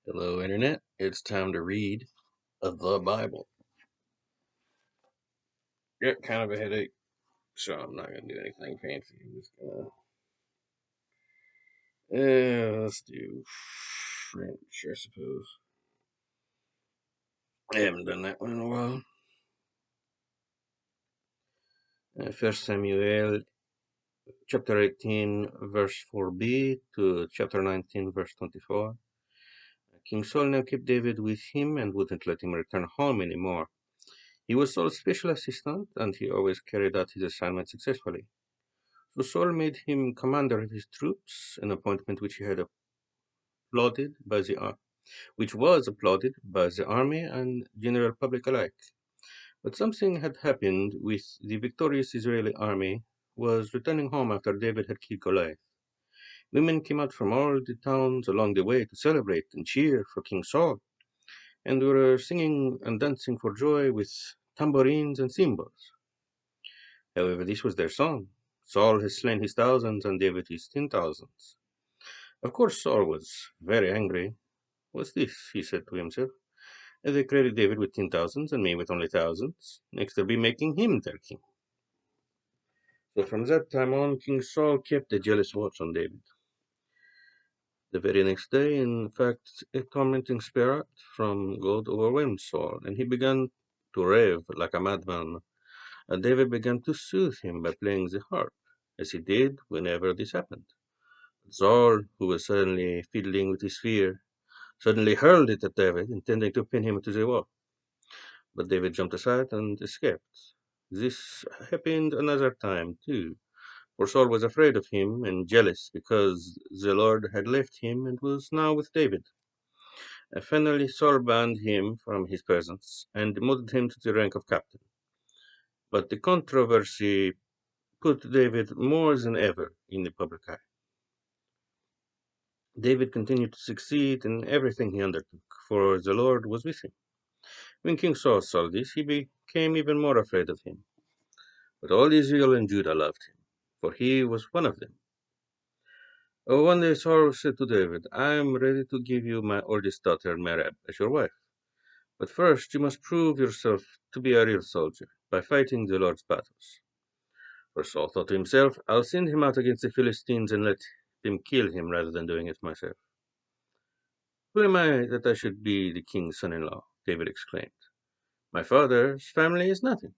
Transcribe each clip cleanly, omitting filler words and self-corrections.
Hello, Internet. It's time to read the Bible. Got kind of a headache, so I'm not going to do anything fancy. I'm just going to. Let's do French, I suppose. I haven't done that one in a while. First Samuel, chapter 18, verse 4b to chapter 19, verse 24. King Saul now kept David with him and wouldn't let him return home anymore. He was Saul's special assistant, and he always carried out his assignment successfully. So Saul made him commander of his troops, an appointment which was applauded by the army and general public alike. But something had happened with the victorious Israeli army was returning home after David had killed Goliath. Women came out from all the towns along the way to celebrate and cheer for King Saul, and were singing and dancing for joy with tambourines and cymbals. However, this was their song. Saul has slain his thousands and David his 10,000s. Of course, Saul was very angry. What's this? He said to himself. If they credit David with 10,000s and me with only thousands, next they'll be making him their king. So from that time on, King Saul kept a jealous watch on David. The very next day, in fact, a tormenting spirit from God overwhelmed Saul, and he began to rave like a madman. And David began to soothe him by playing the harp, as he did whenever this happened. Saul, who was suddenly fiddling with his fear, suddenly hurled it at David, intending to pin him to the wall. But David jumped aside and escaped. This happened another time, too, for Saul was afraid of him and jealous because the Lord had left him and was now with David. Finally, Saul banned him from his presence and demoted him to the rank of captain. But the controversy put David more than ever in the public eye. David continued to succeed in everything he undertook, for the Lord was with him. When King Saul saw this, he became even more afraid of him. But all Israel and Judah loved him, for he was one of them. One day Saul said to David, I am ready to give you my oldest daughter Merab as your wife. But first you must prove yourself to be a real soldier by fighting the Lord's battles. For Saul thought to himself, I'll send him out against the Philistines and let them kill him rather than doing it myself. Who am I that I should be the king's son-in-law? David exclaimed. My father's family is nothing.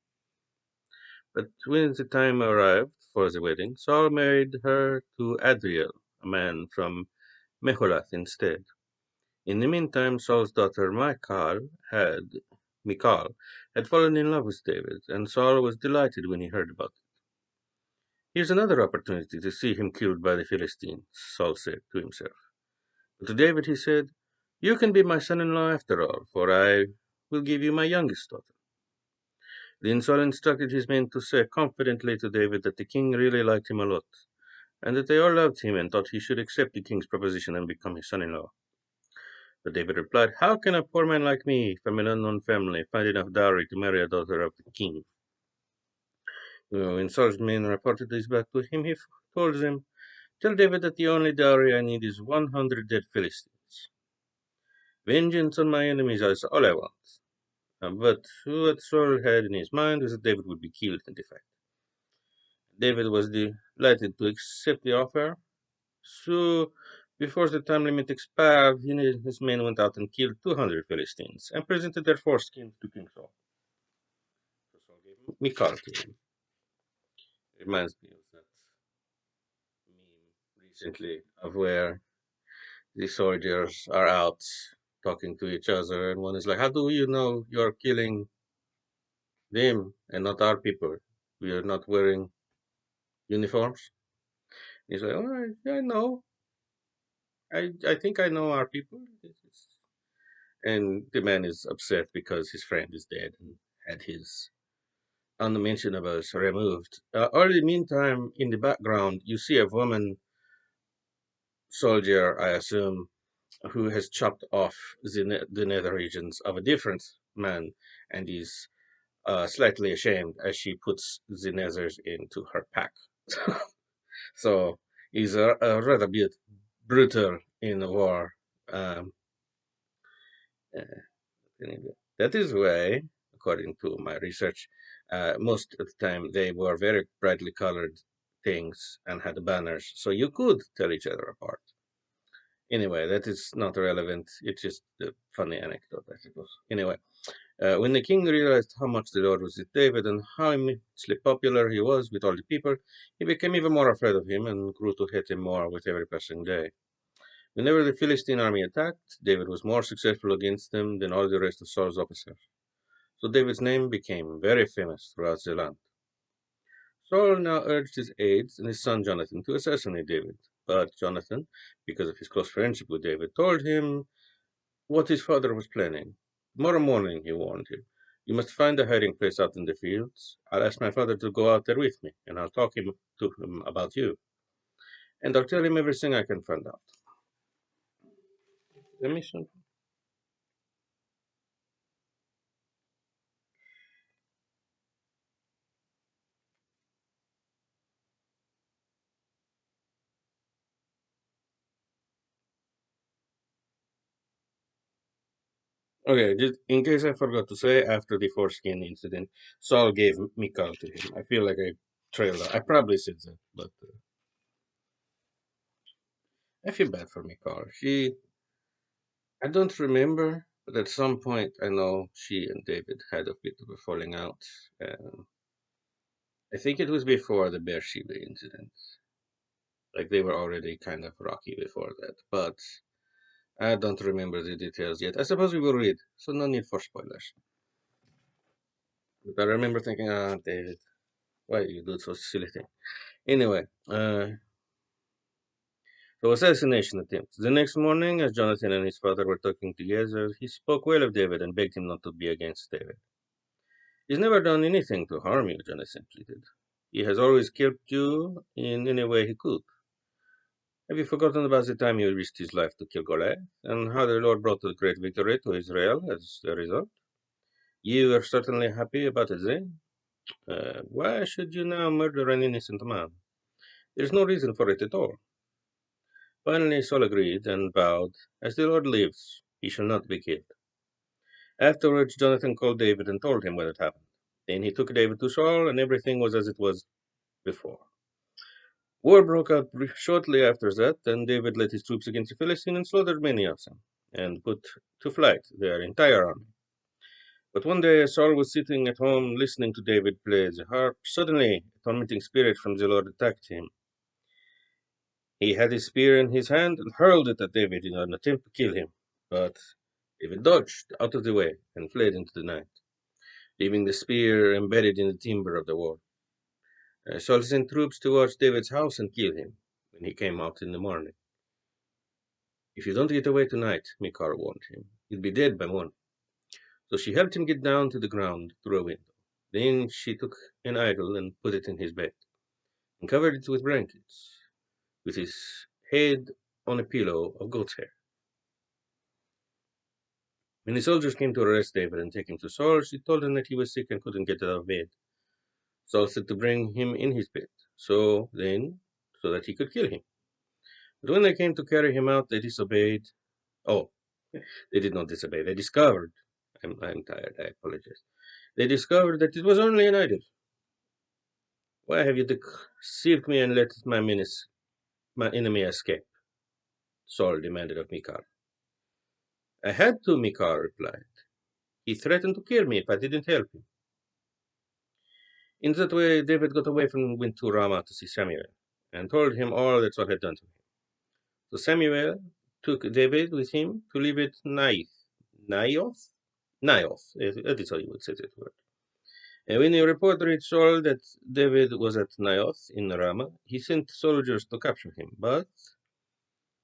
But when the time arrived for the wedding, Saul married her to Adriel, a man from Meholath instead. In the meantime, Saul's daughter Michal had fallen in love with David, and Saul was delighted when he heard about it. Here's another opportunity to see him killed by the Philistines, Saul said to himself. But to David he said, You can be my son-in-law after all, for I will give you my youngest daughter. Then Saul instructed his men to say confidently to David that the king really liked him a lot, and that they all loved him and thought he should accept the king's proposition and become his son-in-law. But David replied, How can a poor man like me, from an unknown family, find enough dowry to marry a daughter of the king? When Saul's men reported this back to him, he told them, Tell David that the only dowry I need is 100 dead Philistines. Vengeance on my enemies is all I want. But what Saul had in his mind was that David would be killed in the fight. David was delighted to accept the offer. So, before the time limit expired, he and his men went out and killed 200 Philistines and presented their foreskins to King Saul. So Saul gave Michal to him. It reminds me of that meme recently of where the soldiers are out talking to each other, and one is like, How do you know you're killing them and not our people? We are not wearing uniforms. He's like, Oh, I know. I think I know our people. And the man is upset because his friend is dead and had his unmentionables removed. All the meantime, in the background, you see a woman soldier, I assume, who has chopped off the nether regions of a different man and is slightly ashamed as she puts the nethers into her pack. So he's a rather bit brutal in war. Um, Uh, anyway, that is why, according to my research, most of the time they were very brightly colored things and had banners, so you could tell each other apart. Anyway, that is not relevant. It's just a funny anecdote, I suppose. Anyway, when the king realized how much the Lord was with David and how immensely popular he was with all the people, he became even more afraid of him and grew to hate him more with every passing day. Whenever the Philistine army attacked, David was more successful against them than all the rest of Saul's officers. So David's name became very famous throughout the land. Saul now urged his aides and his son Jonathan to assassinate David. But Jonathan, because of his close friendship with David, told him what his father was planning. Tomorrow morning, he warned him, you must find a hiding place out in the fields. I'll ask my father to go out there with me, and I'll talk to him about you. And I'll tell him everything I can find out. The mission. Okay, just in case I forgot to say, after the foreskin incident, Saul gave Michal to him. I feel like I trailed out. I probably said that, but I feel bad for Michal. I don't remember, but at some point I know she and David had a bit of a falling out. Um, I think it was before the Beersheba incident. Like they were already kind of rocky before that, but I don't remember the details yet. I suppose we will read, so no need for spoilers. But I remember thinking, ah, David, why you do such silly thing? Anyway, so assassination attempt. The next morning, as Jonathan and his father were talking together, he spoke well of David and begged him not to be against David. He's never done anything to harm you, Jonathan pleaded. He has always helped you in any way he could. Have you forgotten about the time he risked his life to kill Goliath, and how the Lord brought a great victory to Israel as a result? You are certainly happy about it then. Why should you now murder an innocent man? There is no reason for it at all. Finally, Saul agreed and vowed, as the Lord lives, he shall not be killed. Afterwards, Jonathan called David and told him what had happened. Then he took David to Saul, and everything was as it was before. War broke out shortly after that, and David led his troops against the Philistines and slaughtered many of them, and put to flight their entire army. But one day, as Saul was sitting at home listening to David play the harp, suddenly a tormenting spirit from the Lord attacked him. He had his spear in his hand and hurled it at David in an attempt to kill him. But David dodged out of the way and fled into the night, leaving the spear embedded in the timber of the wall. Saul sent troops to watch David's house and kill him when he came out in the morning. If you don't get away tonight, Michal warned him, you'll be dead by morning. So she helped him get down to the ground through a window. Then she took an idol and put it in his bed, and covered it with blankets, with his head on a pillow of goat's hair. When the soldiers came to arrest David and take him to Saul, she told them that he was sick and couldn't get out of bed. Saul said to bring him in his bed, so that he could kill him. But when they came to carry him out, they disobeyed. Oh, they did not disobey. They discovered. I'm tired. I apologize. They discovered that it was only an idol. Why have you deceived me and let my enemy escape? Saul demanded of Michal. I had to, Michal replied. He threatened to kill me if I didn't help him. In that way, David got away from went to Ramah to see Samuel, and told him all that Saul had done to him. So Samuel took David with him to live at Naioth? Naioth, that is how you would say that word. And when the report reached Saul that David was at Naioth in Ramah, he sent soldiers to capture him. But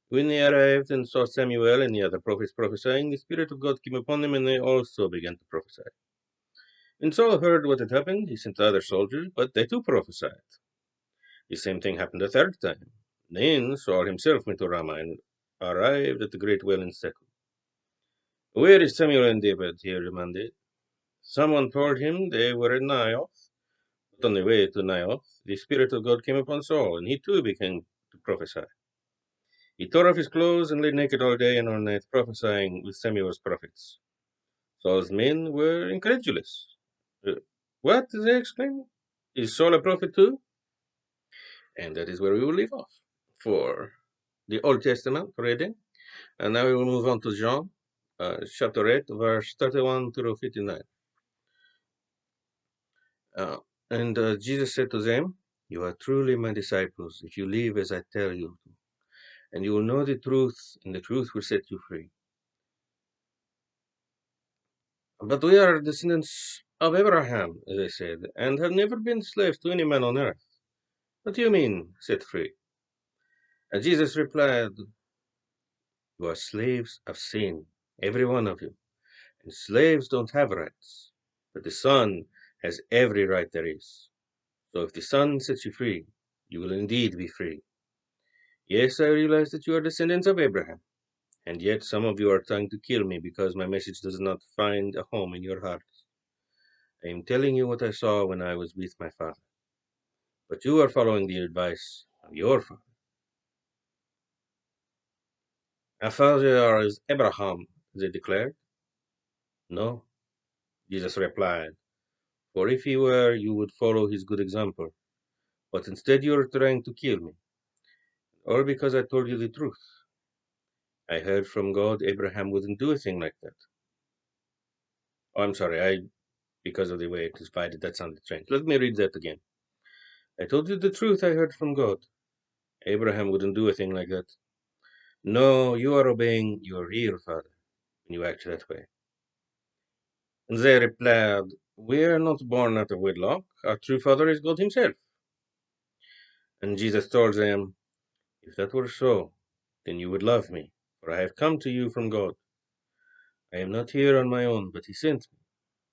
when they arrived and saw Samuel and the other prophets prophesying, the Spirit of God came upon them, and they also began to prophesy. When Saul heard what had happened, he sent other soldiers, but they too prophesied. The same thing happened a third time. Then Saul himself went to Ramah and arrived at the great well in Shechem. Where is Samuel and David? He demanded. Someone told him they were at Naioth. But on the way to Naioth, the Spirit of God came upon Saul, and he too began to prophesy. He tore off his clothes and lay naked all day and all night, prophesying with Samuel's prophets. Saul's men were incredulous. What? They exclaimed. Is Saul a prophet too? And that is where we will leave off for the Old Testament reading. And now we will move on to John, chapter 8, verse 31 through 59. Uh, and Jesus said to them, "You are truly my disciples if you live as I tell you to, and you will know the truth, and the truth will set you free. But we are descendants of Abraham," they said, "and have never been slaves to any man on earth. What do you mean, set free?" And Jesus replied, "You are slaves of sin, every one of you. And slaves don't have rights, but the Son has every right there is. So if the Son sets you free, you will indeed be free. Yes, I realize that you are descendants of Abraham, and yet some of you are trying to kill me because my message does not find a home in your hearts. I am telling you what I saw when I was with my father. But you are following the advice of your father. Our father is Abraham, they declared. No, Jesus replied, for if he were, you would follow his good example. But instead you are trying to kill me, all because I told you the truth. I heard from God Abraham wouldn't do a thing like that. Oh, I'm sorry, because of the way it is divided, that sounded strange. Let me read that again. I told you the truth I heard from God. Abraham wouldn't do a thing like that. No, you are obeying your real father when you act that way. And they replied, we are not born out of wedlock. Our true father is God himself. And Jesus told them, if that were so, then you would love me, for I have come to you from God. I am not here on my own, but he sent me.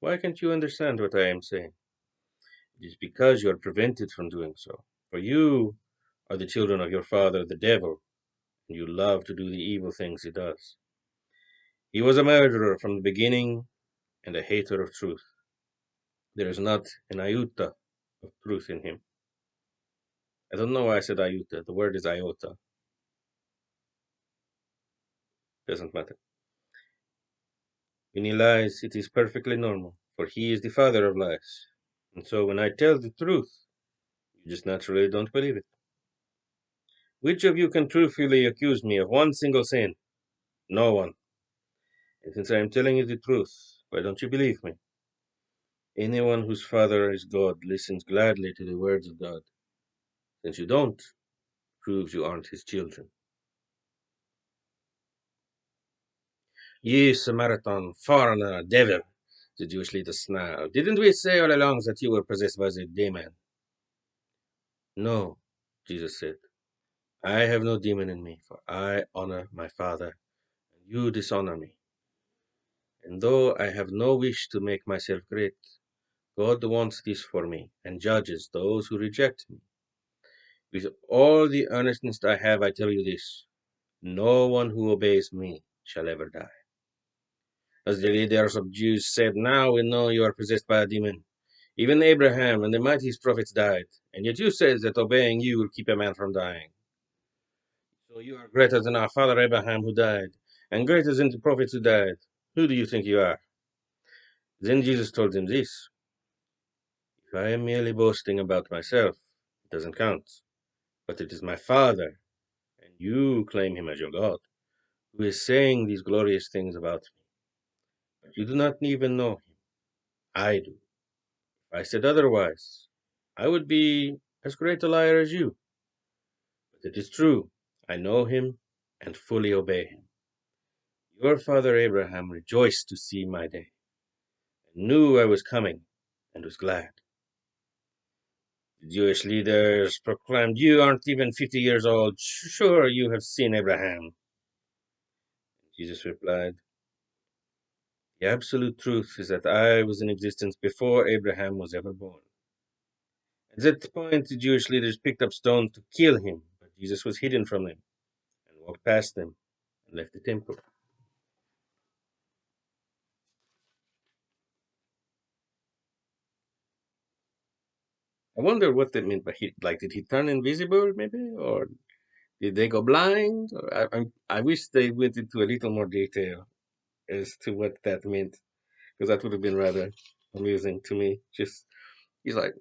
Why can't you understand what I am saying? It is because you are prevented from doing so. For you are the children of your father, the devil, and you love to do the evil things he does. He was a murderer from the beginning and a hater of truth. There is not an iota of truth in him. I don't know why I said iota. The word is iota. Doesn't matter. When he lies, it is perfectly normal, for he is the father of lies. And so when I tell the truth, you just naturally don't believe it. Which of you can truthfully accuse me of one single sin? No one. And since I am telling you the truth, why don't you believe me? Anyone whose father is God listens gladly to the words of God. Since you don't, proves you aren't his children. Ye Samaritan, foreigner, devil, the Jewish leader snarled. Didn't we say all along that you were possessed by the demon? No, Jesus said. I have no demon in me, for I honor my Father, and you dishonor me. And though I have no wish to make myself great, God wants this for me, and judges those who reject me. With all the earnestness I have, I tell you this, no one who obeys me shall ever die. As the leaders of Jews said, now we know you are possessed by a demon. Even Abraham and the mightiest prophets died, and yet you say that obeying you will keep a man from dying. So you are greater than our father Abraham who died, and greater than the prophets who died. Who do you think you are? Then Jesus told him this, if I am merely boasting about myself, it doesn't count. But it is my Father, and you claim him as your God, who is saying these glorious things about me. But you do not even know him. I do. If I said otherwise, I would be as great a liar as you. But it is true. I know him and fully obey him. Your father Abraham rejoiced to see my day, and knew I was coming, and was glad. The Jewish leaders proclaimed, you aren't even 50 years old. Sure, you have seen Abraham. Jesus replied, the absolute truth is that I was in existence before Abraham was ever born. At that point, the Jewish leaders picked up stones to kill him, but Jesus was hidden from them and walked past them and left the temple. I wonder what that meant by he, like, did he turn invisible maybe? Or Did they go blind? I wish they went into a little more detail as to what that meant, because that would have been rather amusing to me. Just he's like,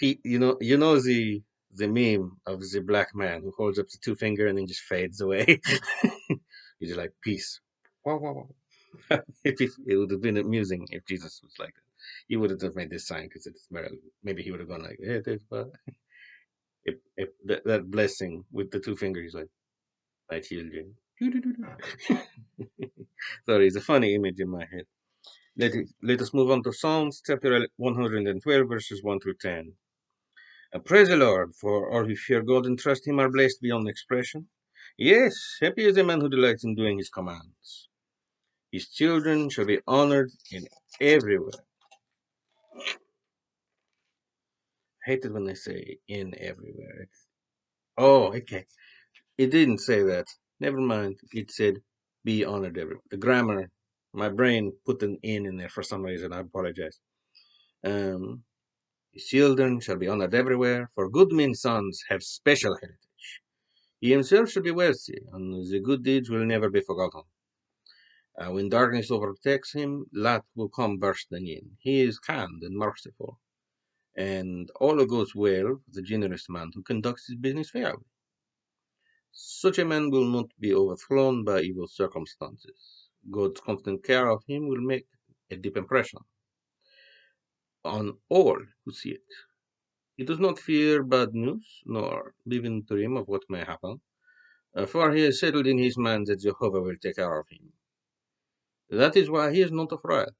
the meme of the black man who holds up the two finger and then just fades away. He's just like peace. Wow, wow, wow. It would have been amusing if Jesus was like that. He would have just made this sign because it's maybe he would have gone like, hey, if that blessing with the two fingers, like my children. Sorry, it's a funny image in my head. Let us move on to Psalms chapter 112, verses 1 through 10. Praise the Lord, for all who fear God and trust Him are blessed beyond expression. Yes, happy is the man who delights in doing His commands. His children shall be honored in everywhere. I hate it when they say in everywhere. Oh, okay. It didn't say that. Never mind. It said be honored everywhere. The grammar, my brain put an in there for some reason. I apologize. Um, His children shall be honored everywhere, for good men's sons have special heritage. He himself shall be wealthy, and the good deeds will never be forgotten. When darkness overtakes him, light will come bursting in. He is kind and merciful, and all goes well with the generous man who conducts his business fairly. Such a man will not be overthrown by evil circumstances. God's constant care of him will make a deep impression on all who see it. He does not fear bad news, nor live in dream of what may happen, for he has settled in his mind that Jehovah will take care of him. That is why he is not afraid,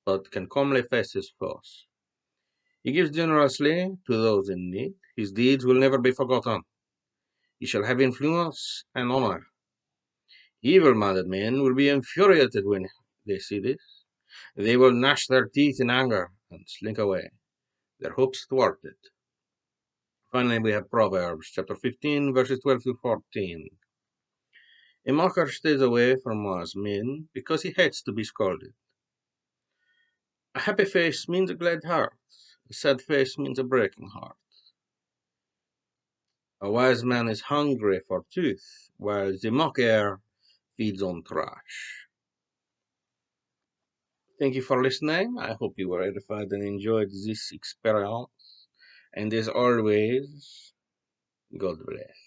but can calmly face his foes. He gives generously to those in need. His deeds will never be forgotten. He shall have influence and honor. Evil-minded men will be infuriated when they see this. They will gnash their teeth in anger and slink away, their hopes thwarted. Finally, we have Proverbs chapter 15, verses 12 to 14. A mocker stays away from wise men because he hates to be scolded. A happy face means a glad heart. A sad face means a breaking heart. A wise man is hungry for truth, while the mocker feeds on trash. Thank you for listening. I hope you were edified and enjoyed this experience. And as always, God bless.